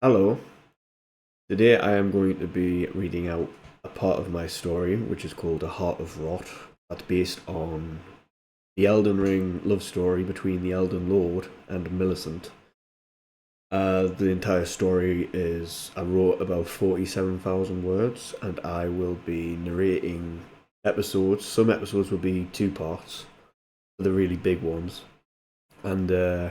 Hello, today I am going to be reading out a part of my story which is called A Heart of Rot. That's based on the Elden Ring love story between the Elden Lord and Millicent. The entire story is, I wrote about 47,000 words and I will be narrating episodes. Some episodes will be two parts for the really big ones. And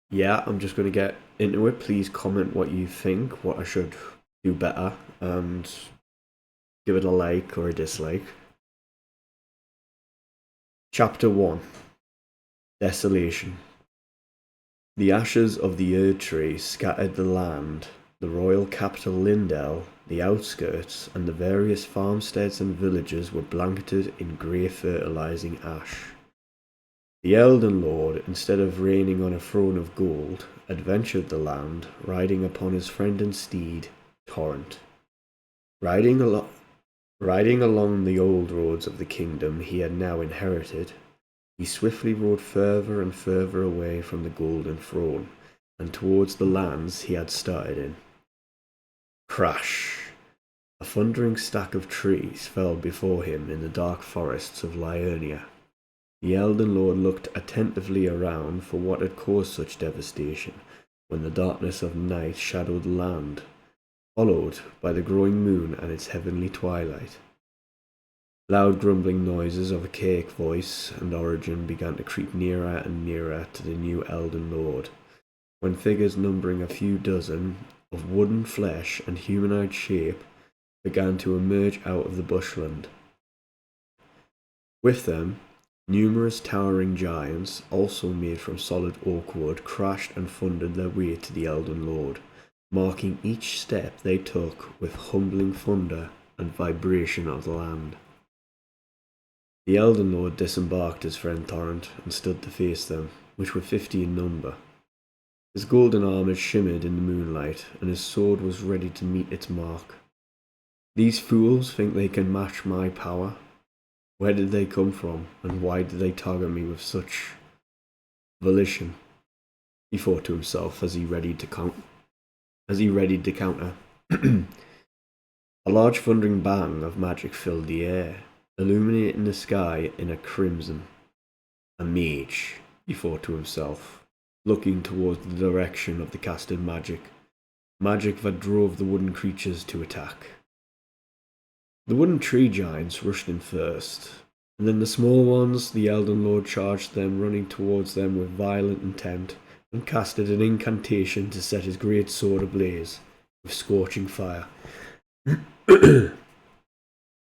yeah, I'm just going to get into it. Please comment what you think, what I should do better, and give it a like or a dislike. Chapter 1. Desolation. The ashes of the Erd tree scattered the land, the royal capital Lindell, the outskirts, and the various farmsteads and villages were blanketed in grey fertilizing ash. The Elden Lord, instead of reigning on a throne of gold, adventured the land, riding upon his friend and steed, Torrent. Riding, alo- Riding along the old roads of the kingdom he had now inherited, he swiftly rode further and further away from the golden throne, and towards the lands he had started in. Crash! A thundering stack of trees fell before him in the dark forests of Liurnia. The Elden Lord looked attentively around for what had caused such devastation, when the darkness of night shadowed the land, followed by the growing moon and its heavenly twilight. Loud grumbling noises of archaic voice and origin began to creep nearer and nearer to the new Elden Lord, when figures numbering a few dozen, of wooden flesh and humanoid shape, began to emerge out of the bushland. With them, numerous towering giants, also made from solid oak wood, crashed and thundered their way to the Elden Lord, marking each step they took with humbling thunder and vibration of the land. The Elden Lord disembarked his friend Torrent and stood to face them, which were 50 in number. His golden armour shimmered in the moonlight, and his sword was ready to meet its mark. These fools think they can match my power. Where did they come from, and why did they target me with such volition? He thought to himself as he readied to counter. A large thundering bang of magic filled the air, illuminating the sky in a crimson. A mage, he thought to himself, looking towards the direction of the casted magic that drove the wooden creatures to attack. The wooden tree giants rushed in first, and then the small ones. The Elden Lord charged them, running towards them with violent intent, and casted an incantation to set his great sword ablaze with scorching fire.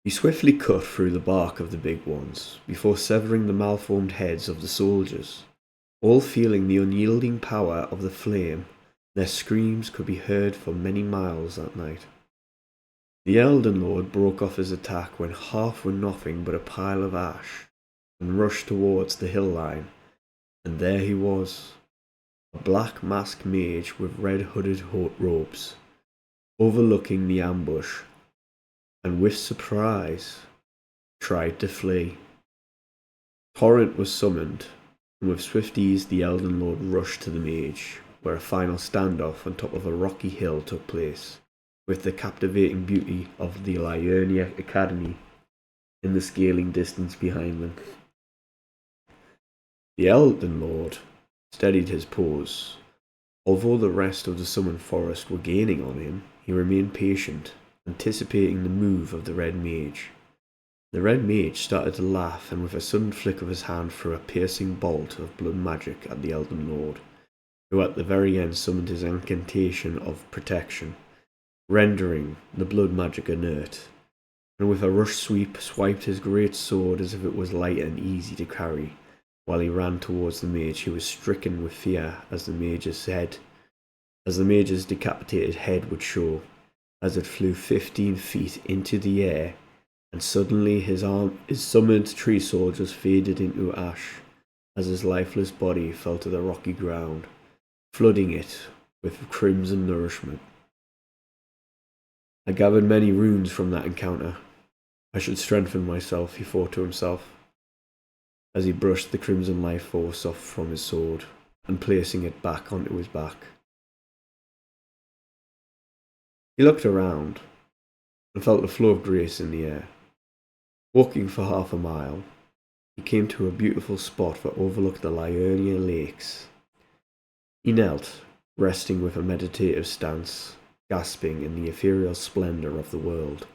He swiftly cut through the bark of the big ones, before severing the malformed heads of the soldiers. All feeling the unyielding power of the flame, their screams could be heard for many miles that night. The Elden Lord broke off his attack when half were nothing but a pile of ash, and rushed towards the hill line, and there he was, a black masked mage with red hooded robes, overlooking the ambush, and with surprise tried to flee. Torrent was summoned, and with swift ease the Elden Lord rushed to the mage, where a final standoff on top of a rocky hill took place, with the captivating beauty of the Liurnia Academy in the scaling distance behind them. The Elden Lord steadied his pose. Although the rest of the summoned forest were gaining on him, he remained patient, anticipating the move of the red mage. The red mage started to laugh, and with a sudden flick of his hand threw a piercing bolt of blood magic at the Elden Lord, who at the very end summoned his incantation of protection, rendering the blood magic inert, and with a rush sweep swiped his great sword as if it was light and easy to carry, while he ran towards the mage, who was stricken with fear as the mage's decapitated head would show, as it flew 15 feet into the air, and suddenly his summoned tree soldiers faded into ash, as his lifeless body fell to the rocky ground, flooding it with crimson nourishment. I gathered many runes from that encounter. I should strengthen myself, he thought to himself, as he brushed the crimson life force off from his sword, and placing it back onto his back. He looked around and felt the flow of grace in the air. Walking for half a mile, he came to a beautiful spot that overlooked the Liurnia lakes. He knelt, resting with a meditative stance, gasping in the ethereal splendor of the world,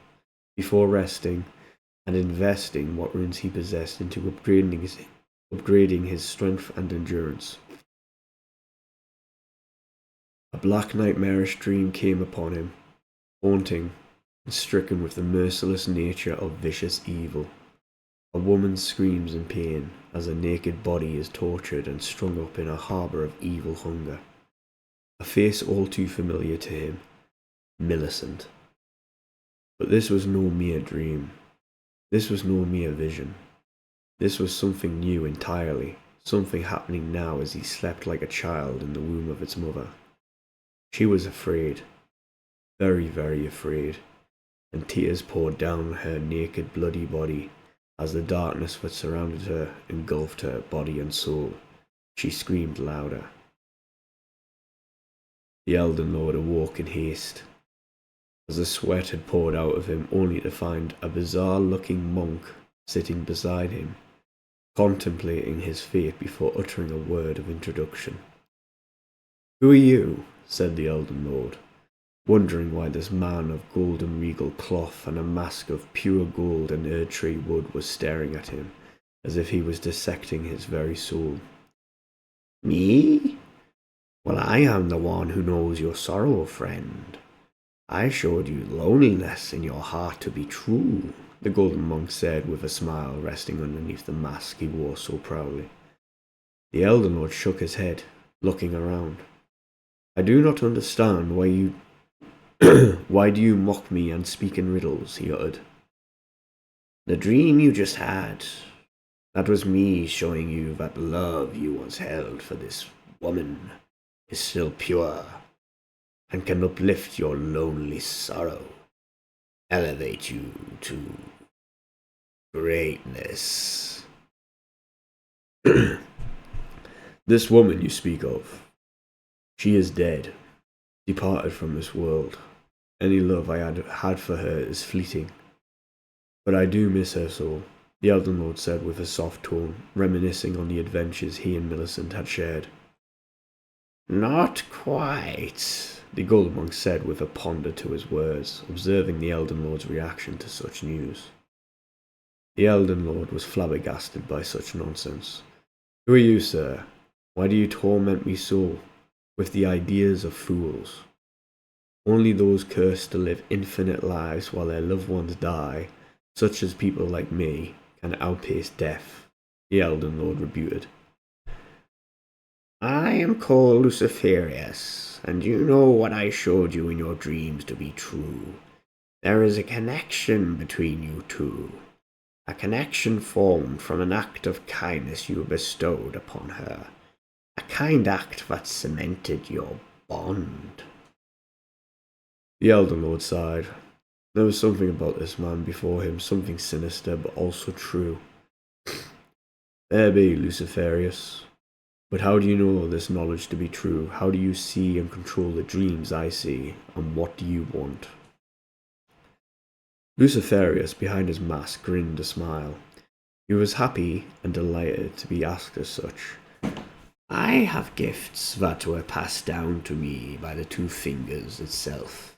before resting and investing what runes he possessed into upgrading his strength and endurance. A black nightmarish dream came upon him, haunting and stricken with the merciless nature of vicious evil. A woman screams in pain as a naked body is tortured and strung up in a harbour of evil hunger. A face all too familiar to him, Millicent. But this was no mere dream. This was no mere vision. This was something new entirely, something happening now as he slept like a child in the womb of its mother. She was afraid, very, very afraid, and tears poured down her naked, bloody body as the darkness that surrounded her engulfed her body and soul. She screamed louder. The Elden Lord awoke in haste, as the sweat had poured out of him, only to find a bizarre-looking monk sitting beside him, contemplating his fate before uttering a word of introduction. "Who are you?" said the Elden Lord, wondering why this man of golden regal cloth and a mask of pure gold and Erd-tree wood was staring at him, as if he was dissecting his very soul. "Me? Well, I am the one who knows your sorrow, friend. I showed you loneliness in your heart to be true," the golden monk said with a smile resting underneath the mask he wore so proudly. The Elden Lord shook his head, looking around. "I do not understand why you why do you mock me and speak in riddles?" he uttered. "The dream you just had, that was me showing you that love you once held for this woman is still pure and can uplift your lonely sorrow, elevate you to greatness." "This woman you speak of, she is dead, departed from this world. Any love I had for her is fleeting. But I do miss her so," the Elden Lord said with a soft tone, reminiscing on the adventures he and Millicent had shared. "Not quite," the golden monk said with a ponder to his words, observing the Elden Lord's reaction to such news. The Elden Lord was flabbergasted by such nonsense. "Who are you, sir? Why do you torment me so with the ideas of fools? Only those cursed to live infinite lives while their loved ones die, such as people like me, can outpace death," the Elden Lord rebuked. "I am called Luciferius, and you know what I showed you in your dreams to be true. There is a connection between you two, a connection formed from an act of kindness you bestowed upon her, a kind act that cemented your bond." The Elden Lord sighed. There was something about this man before him, something sinister but also true. "There be, Luciferius. But how do you know this knowledge to be true? How do you see and control the dreams I see, and what do you want?" Luciferius, behind his mask, grinned a smile. He was happy and delighted to be asked as such. "I have gifts that were passed down to me by the Two Fingers itself,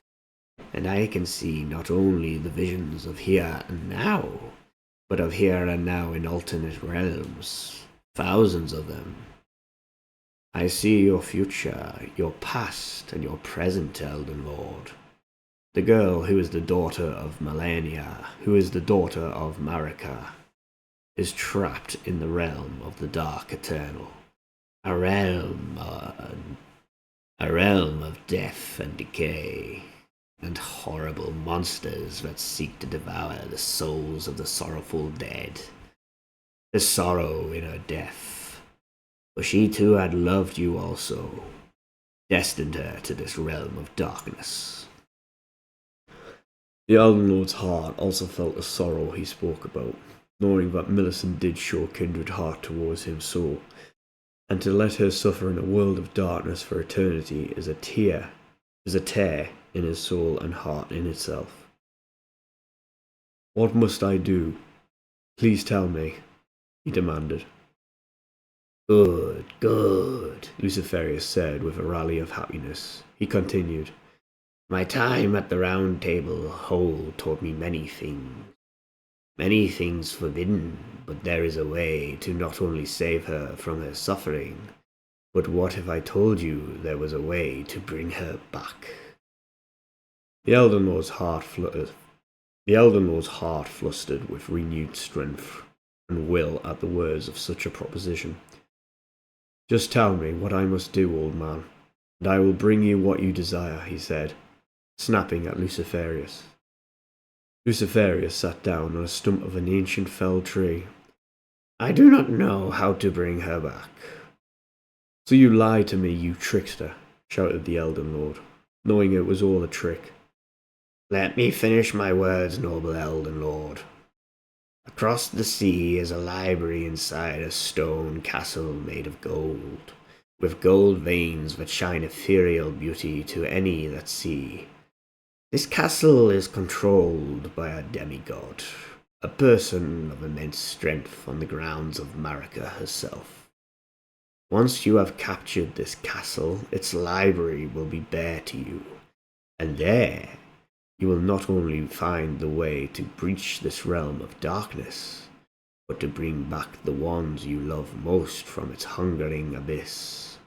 and I can see not only the visions of here and now, but of here and now in alternate realms, thousands of them. I see your future, your past, and your present, Elden Lord. The girl who is the daughter of Malenia, who is the daughter of Marika, is trapped in the realm of the Dark Eternal, a realm of death and decay, and horrible monsters that seek to devour the souls of the sorrowful dead. The sorrow in her death, for she too had loved you also, destined her to this realm of darkness." The Elden Lord's heart also felt the sorrow he spoke about, knowing that Millicent did show kindred heart towards him so, and to let her suffer in a world of darkness for eternity is a tear is a tear in his soul and heart in itself. "What must I do? Please tell me," he demanded. "Good, good," Luciferius said with a rally of happiness. He continued, "My time at the Round Table Hole taught me many things forbidden, but there is a way to not only save her from her suffering, but what if I told you there was a way to bring her back?" The Elden Lord's heart fluttered. Flustered with renewed strength and will at the words of such a proposition. "Just tell me what I must do, old man, and I will bring you what you desire," he said, snapping at Luciferius. Luciferius sat down on a stump of an ancient felled tree. "I do not know how to bring her back." "So you lied to me, you trickster," shouted the Elden Lord, knowing it was all a trick. "Let me finish my words, noble Elden Lord. Across the sea is a library inside a stone castle made of gold, with gold veins that shine ethereal beauty to any that see. This castle is controlled by a demigod, a person of immense strength on the grounds of Marika herself. Once you have captured this castle, its library will be bare to you, and there you will not only find the way to breach this realm of darkness, but to bring back the ones you love most from its hungering abyss.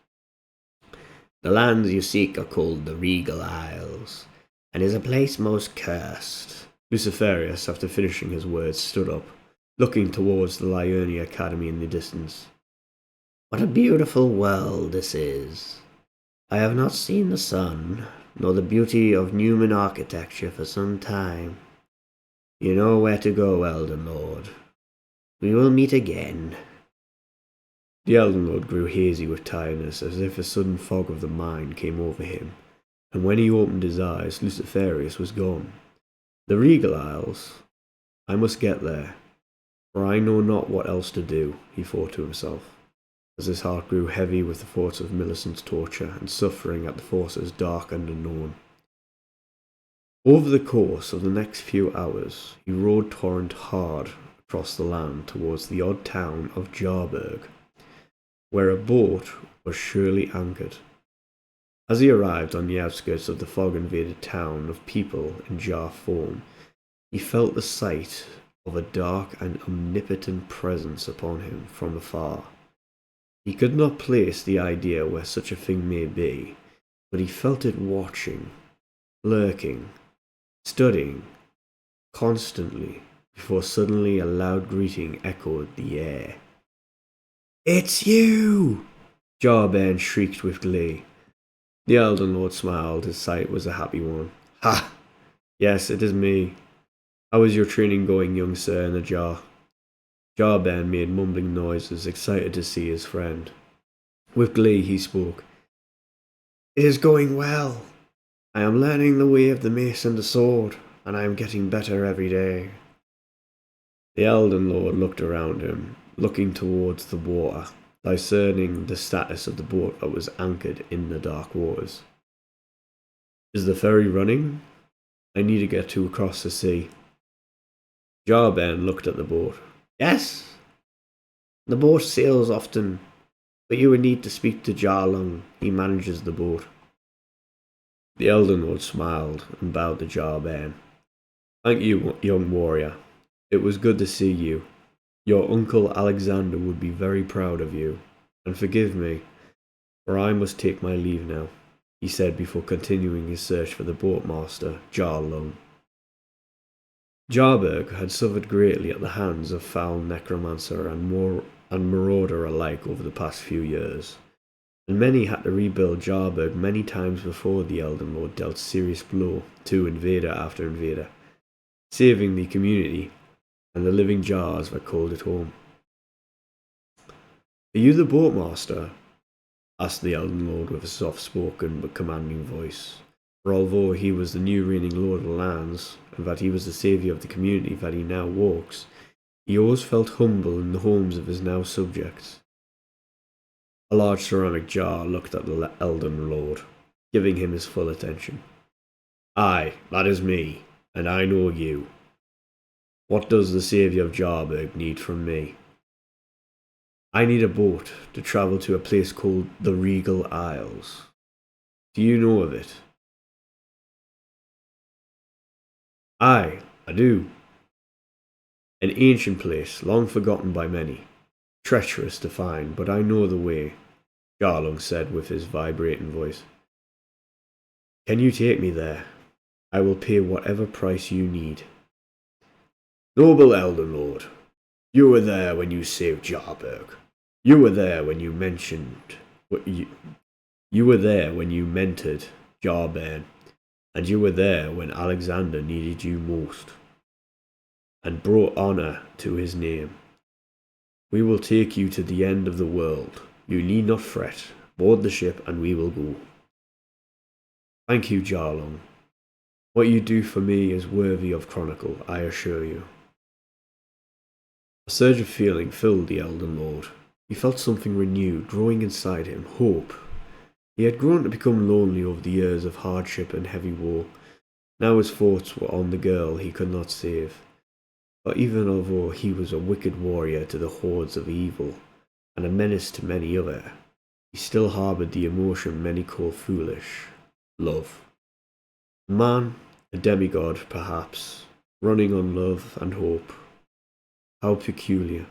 The lands you seek are called the Regal Isles, and is a place most cursed." Luciferius, after finishing his words, stood up, looking towards the Liurnia Academy in the distance. "What a beautiful world this is! I have not seen the sun, nor the beauty of Numan architecture for some time. You know where to go, Elden Lord. We will meet again." The Elden Lord grew hazy with tiredness, as if a sudden fog of the mind came over him, and when he opened his eyes, Luciferius was gone. The Regal Isles? I must get there, for I know not what else to do, he thought to himself, as his heart grew heavy with the thoughts of Millicent's torture and suffering at the forces dark and unknown. Over the course of the next few hours, he rode Torrent hard across the land towards the odd town of Jarburg, where a boat was surely anchored. As he arrived on the outskirts of the fog-invaded town of people in jar form, he felt the sight of a dark and omnipotent presence upon him from afar. He could not place the idea where such a thing may be, but he felt it watching, lurking, studying, constantly, before suddenly a loud greeting echoed the air. "It's you!" Jarburn shrieked with glee. The Elden Lord smiled. His sight was a happy one. "Ha! Yes, it is me. How is your training going, young sir in the jar?" Jarburn made mumbling noises, excited to see his friend. With glee he spoke. "It is going well. I am learning the way of the mace and the sword, and I am getting better every day." The Elden Lord looked around him, looking towards the water, discerning the status of the boat that was anchored in the dark waters. "Is the ferry running? I need to get to across the sea." Jarburn looked at the boat. "Yes, the boat sails often, but you would need to speak to Jarlung. He manages the boat." The Elden Lord smiled and bowed to Jarburn. "Thank you, young warrior. It was good to see you. Your uncle Alexander would be very proud of you. And forgive me, for I must take my leave now," he said before continuing his search for the boatmaster, Jarlung. Jarburg had suffered greatly at the hands of foul necromancer and marauder alike over the past few years, and many had to rebuild Jarburg many times before the Elden Lord dealt serious blow to invader after invader, saving the community and the living jars that called it home. "Are you the boatmaster?" asked the Elden Lord with a soft-spoken but commanding voice, for although he was the new reigning lord of the lands, and that he was the saviour of the community that he now walks, he always felt humble in the homes of his now subjects. A large ceramic jar looked at the Elden Lord. giving him his full attention. "Aye, that is me, and I know you. What does the Saviour of Jarberg need from me?" "I need a boat to travel to a place called the Regal Isles. Do you know of it?" "Aye, I do. An ancient place, long forgotten by many. Treacherous to find, but I know the way," Jarlung said with his vibrating voice. "Can you take me there? I will pay whatever price you need." "Noble Elden Lord, you were there when you saved Jarberg. You were there when you were there when you mentored Jarban, and you were there when Alexander needed you most, and brought honor to his name. We will take you to the end of the world. You need not fret. Board the ship and we will go." "Thank you, Jarlung. What you do for me is worthy of chronicle, I assure you." A surge of feeling filled the Elden Lord. He felt something renewed growing inside him, hope. He had grown to become lonely over the years of hardship and heavy war. Now his thoughts were on the girl he could not save. But even although he was a wicked warrior to the hordes of evil, and a menace to many other, he still harboured the emotion many call foolish: love. A man, a demigod perhaps, running on love and hope. How peculiar.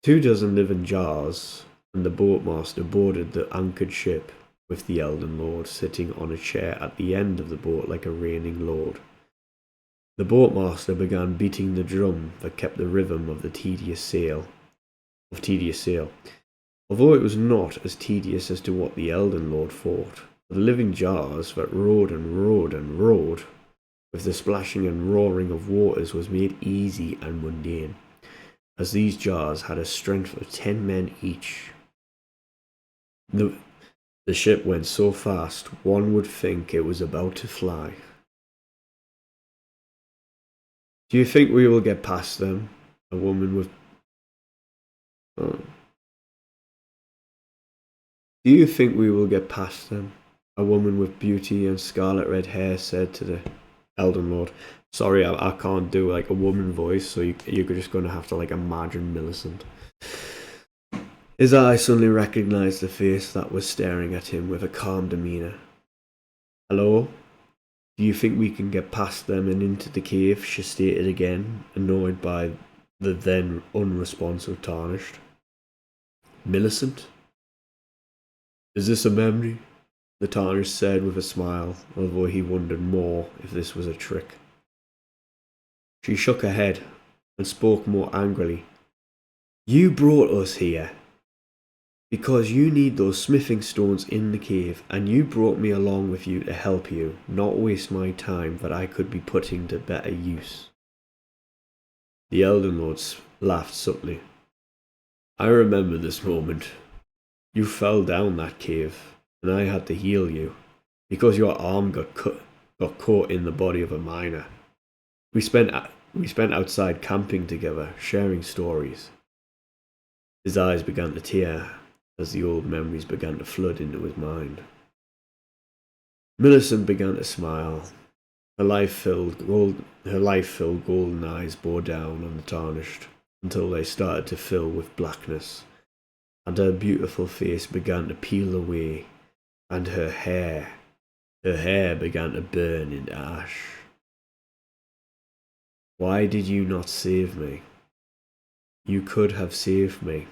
24 live in jars, and the boatmaster boarded the anchored ship, with the Elden Lord sitting on a chair at the end of the boat like a reigning lord. The boatmaster began beating the drum that kept the rhythm of the tedious sail. Although it was not as tedious as to what the Elden Lord thought, the living jars that rode and rode and rode, with the splashing and roaring of waters, was made easy and mundane, as these jars had a strength of 10 men each. The ship went so fast one would think it was about to fly. "Do you think we will get past them?" A woman with "Do you think we will get past them?" a woman with beauty and scarlet red hair said to the Elden Lord. Sorry, I can't do like a woman voice, so you're just going to have to like imagine Millicent. His eye suddenly recognized the face that was staring at him with a calm demeanor. "Hello? Do you think we can get past them and into the cave?" she stated again, annoyed by the then unresponsive Tarnished. "Millicent? Is this a memory?" the Tarnished said with a smile, although he wondered more if this was a trick. She shook her head and spoke more angrily. "You brought us here because you need those smithing stones in the cave, and you brought me along with you to help you, not waste my time that I could be putting to better use." The Elden Lord laughed subtly. "I remember this moment. You fell down that cave, and I had to heal you, because your arm got caught in the body of a miner. We spent outside camping together, sharing stories." His eyes began to tear as the old memories began to flood into his mind. Millicent began to smile. Her life-filled golden eyes bore down on the Tarnished until they started to fill with blackness, and her beautiful face began to peel away, and her hair began to burn into ash. "Why did you not save me? You could have saved me.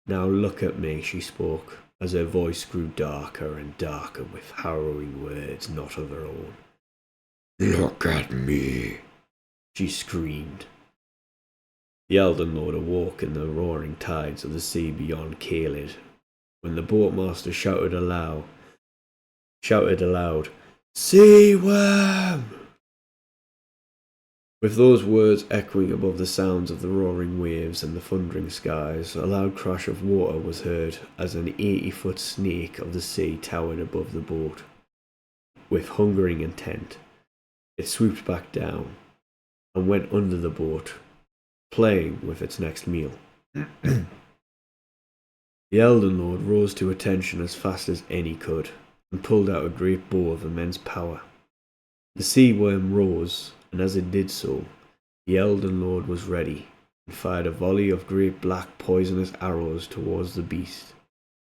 Now look at me," she spoke, as her voice grew darker and darker with harrowing words not of her own. "Look at me," she screamed. The Elden Lord awoke in the roaring tides of the sea beyond Caelid, when the boatmaster shouted aloud, "Sea worm!" With those words echoing above the sounds of the roaring waves and the thundering skies, a loud crash of water was heard as an 80-foot snake of the sea towered above the boat. With hungering intent, it swooped back down and went under the boat, playing with its next meal. The Elden Lord rose to attention as fast as any could, and pulled out a great bow of immense power. The sea worm rose, and as it did so, the Elden Lord was ready, and fired a volley of great black poisonous arrows towards the beast.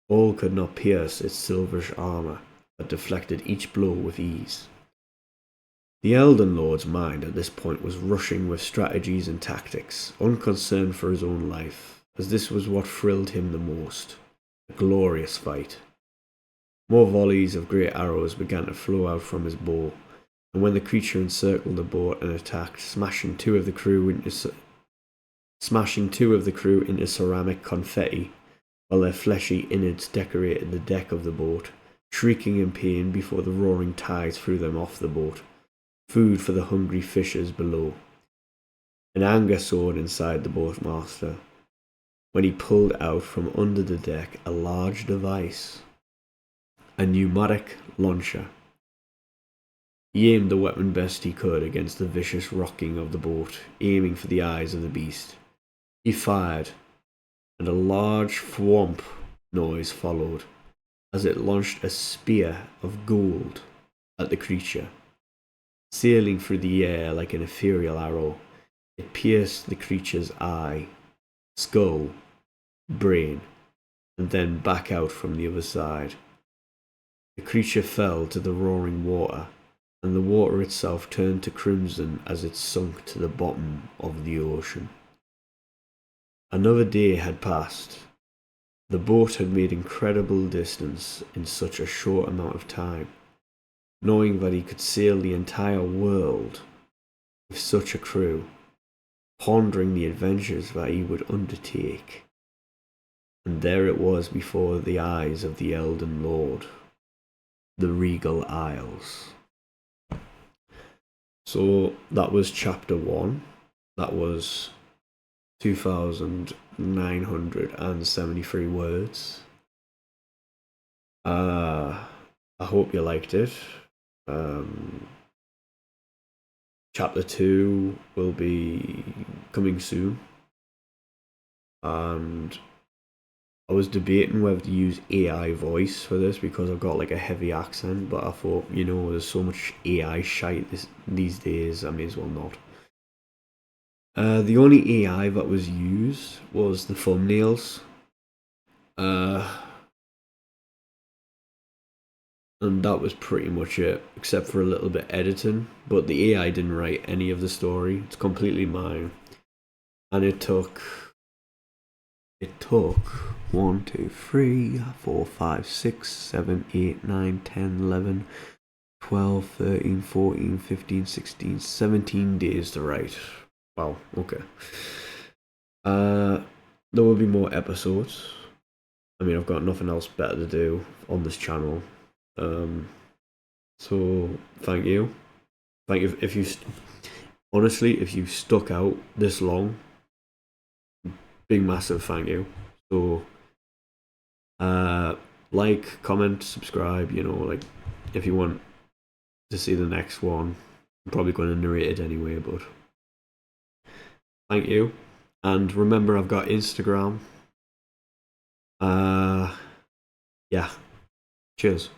All could not pierce its silverish armour, but deflected each blow with ease. The Elden Lord's mind at this point was rushing with strategies and tactics, unconcerned for his own life, as this was what thrilled him the most. A glorious fight. More volleys of great arrows began to flow out from his bow, and when the creature encircled the boat and attacked, smashing two of the crew into ceramic confetti, while their fleshy innards decorated the deck of the boat, shrieking in pain before the roaring tides threw them off the boat, food for the hungry fishers below. An anger soared inside the boatmaster when he pulled out from under the deck a large device, a pneumatic launcher. He aimed the weapon best he could against the vicious rocking of the boat, aiming for the eyes of the beast. He fired, and a large thwomp noise followed, as it launched a spear of gold at the creature. Sailing through the air like an ethereal arrow, it pierced the creature's eye, skull, brain, and then back out from the other side. The creature fell to the roaring water, and the water itself turned to crimson as it sunk to the bottom of the ocean. Another day had passed. The boat had made incredible distance in such a short amount of time, knowing that he could sail the entire world with such a crew, pondering the adventures that he would undertake. And there it was before the eyes of the Elden Lord, the Regal Isles. So that was chapter 1. That was 2,973 words. I hope you liked it. Chapter 2 will be coming soon. And I was debating whether to use AI voice for this because I've got like a heavy accent, but I thought, there's so much AI shite these days, I may as well not. The only AI that was used was the thumbnails. And that was pretty much it, except for a little bit editing. But the AI didn't write any of the story. It's completely mine. And it took 1, 2, 3, 4, 5, 6, 7, 8, 9, 10, 11, 12, 13, 14, 15, 16, 17 days to write. Wow, okay. There will be more episodes. I mean, I've got nothing else better to do on this channel. So thank you. Thank you if you honestly, if you stuck out this long, big massive thank you. So like, comment, subscribe, like if you want to see the next one. I'm probably going to narrate it anyway, but thank you. And remember, I've got Instagram. Yeah. Cheers.